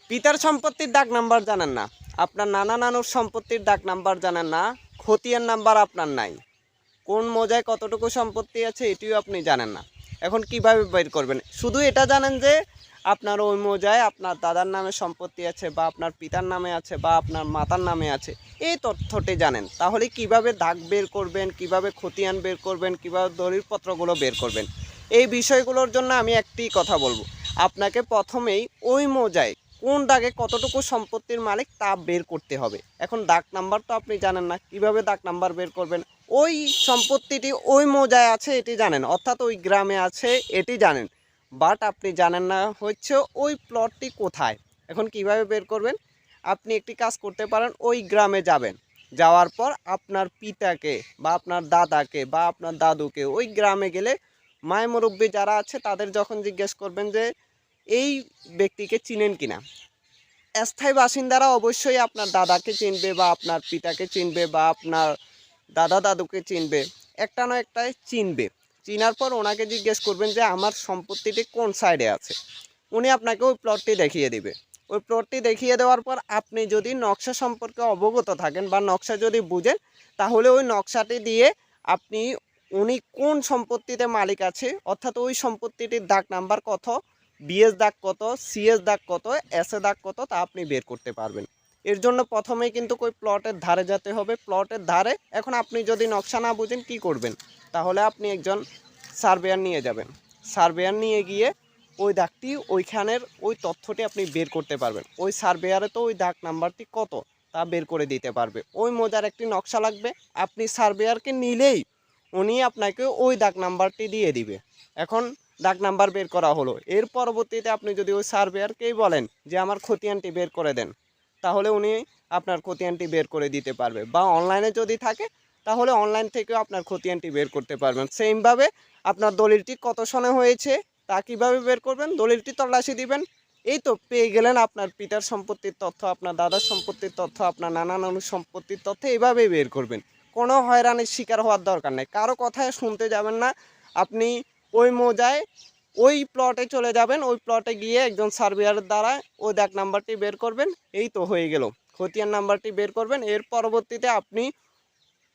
পিতার সম্পত্তির দাগ নাম্বার জানেন না, আপনার নানা নানুর সম্পত্তির দাগ নাম্বার জানেন না, খতিয়ান নাম্বার আপনার নাই, কোন মৌজায় কতটুকু সম্পত্তি আছে এটিও আপনি জানেন না। এখন কিভাবে বের করবেন? শুধু এটা জানেন যে আপনার ওই মৌজায় আপনার দাদার নামে সম্পত্তি আছে বা আপনার পিতার নামে আছে বা আপনার মাতার নামে আছে, এই তথ্যটি জানেন। তাহলে কিভাবে দাগ বের করবেন, কিভাবে খতিয়ান বের করবেন, কিভাবে দলিলপত্রগুলো বের করবেন, এই বিষয়গুলোর জন্য আমি একটি কথা বলবো। আপনাকে প্রথমেই ওই মৌজায় কোন দাগে কতটুকু সম্পত্তির মালিক তা বের করতে হবে। এখন দাগ নাম্বার তো আপনি জানেন না, কিভাবে দাগ নাম্বার বের করবেন? ওই সম্পত্তিটি ওই মৌজায় আছে এটি জানেন, অর্থাৎ ওই গ্রামে আছে এটি জানেন, বাট আপনি জানেন না হচ্ছে ওই প্লটটি কোথায়। এখন কিভাবে বের করবেন? আপনি একটি কাজ করতে পারেন, ওই গ্রামে যাবেন, যাওয়ার পর আপনার পিতাকে বা আপনার দাদাকে বা আপনার দাদুকে ওই গ্রামে গেলে মায় মুরব্বী যারা আছে তাদের যখন জিজ্ঞেস করবেন যে এই ব্যক্তিকে চিনেন কিনা, স্থায়ী বাসিন্দারা অবশ্যই আপনার দাদাকে চিনবে বা আপনার পিতাকে চিনবে বা আপনার দাদা দাদুকে চিনবে, একটা না একটাই চিনবে। চিনার পর ওনাকে জিজ্ঞেস করবেন যে আমার সম্পত্তিটি কোন সাইডে আছে, উনি আপনাকে ওই প্লটটি দেখিয়ে দিবে। ওই প্লটটি দেখিয়ে দেওয়ার পর আপনি যদি নকশা সম্পর্কে অবগত থাকেন বা নকশা যদি বুঝেন, তাহলে ওই নকশাটি দিয়ে আপনি উনি কোন সম্পত্তিতে মালিক আছে, অর্থাৎ ওই সম্পত্তিটির দাগ নাম্বার কত, বিএস দাগ কত, সিএস দাগ কত, এস এ দাগ কত, তা আপনি বের করতে পারবেন। এর জন্য প্রথমেই কিন্তু ওই প্লটের ধারে যেতে হবে, প্লটের ধারে। এখন আপনি যদি নকশা না বুঝেন কি করবেন? তাহলে আপনি একজন সার্ভেয়ার নিয়ে যাবেন, সার্ভেয়ার নিয়ে গিয়ে ওই দাগটি ওইখানের ওই তথ্যটি আপনি বের করতে পারবেন। ওই সার্ভেয়ারে তো ওই দাগ নাম্বারটি কত তা বের করে দিতে পারবে। ওই মৌজার একটি নকশা লাগবে, আপনি সার্ভেয়ারকে নিলেই উনি আপনাকে ওই দাগ নাম্বারটি দিয়ে দিবে। এখন দাগ নাম্বার বের করা হলো, এর পরবর্তীতে আপনি যদি ওই সার্ভেয়ারকেই বলেন যে আমার খতিয়ানটি বের করে দেন, তাহলে উনি আপনার খতিয়ানটি বের করে দিতে পারবে। বা অনলাইনে যদি থাকে তাহলে অনলাইন থেকেও আপনার খতিয়ানটি বের করতে পারবেন। সেমভাবে আপনার দলিলটি কত সনে হয়েছে তা কীভাবে বের করবেন? দলিলটি তল্লাশি দিবেন, এই তো পেয়ে গেলেন আপনার পিতার সম্পত্তির তথ্য, আপনার দাদার সম্পত্তির তথ্য, আপনার নানা নানুর সম্পত্তির তথ্য। এইভাবেই বের করবেন, কোনো হয়রানির শিকার হওয়ার দরকার নেই, কারো কথায় শুনতে যাবেন না। আপনি ওই মৌজায় ওই প্লটে চলে যাবেন, ওই প্লটে গিয়ে একজন সার্ভেয়ারের দ্বারা ওই দাগ নাম্বারটি বের করবেন, এই তো হয়ে গেল। খতিয়ান নাম্বারটি বের করবেন, এর পরবর্তীতে আপনি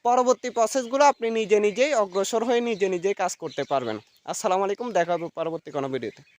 পরবর্তী প্রসেসগুলো আপনি নিজে নিজেই অগ্রসর হয়ে নিজে নিজেই কাজ করতে পারবেন। আসসালামু আলাইকুম, দেখা হবে পরবর্তী কোনো ভিডিওতে।